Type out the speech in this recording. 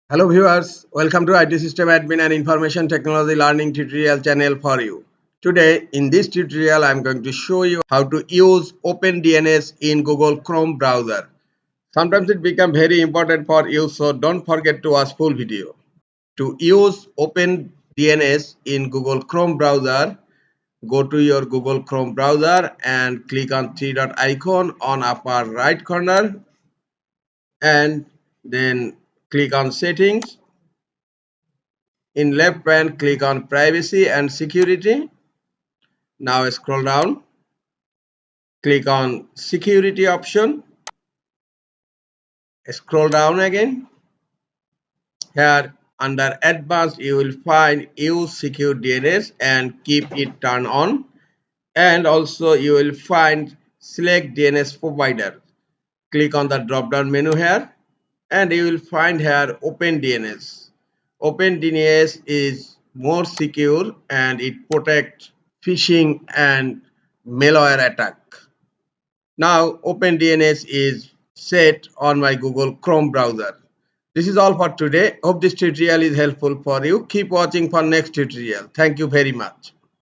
Hello viewers, welcome to IT System Admin and Information Technology Learning tutorial channel for you. Today in this tutorial I am going to show you how to use OpenDNS in Google Chrome browser. Sometimes it becomes very important for you, so don't forget to watch full video. To use OpenDNS in Google Chrome browser, go to your Google Chrome browser and click on three dot icon on upper right corner and then click on settings. In left pane, click on privacy and security. Now scroll down, click on security option. Scroll down again. Here under advanced, you will find use secure DNS and keep it turned on. And also you will find select DNS provider. Click on the drop down menu here and you will find here OpenDNS. OpenDNS is more secure and it protects phishing and malware attack. Now OpenDNS is set on my Google Chrome browser. This is all for today. Hope this tutorial is helpful for you. Keep watching for next tutorial. Thank you very much.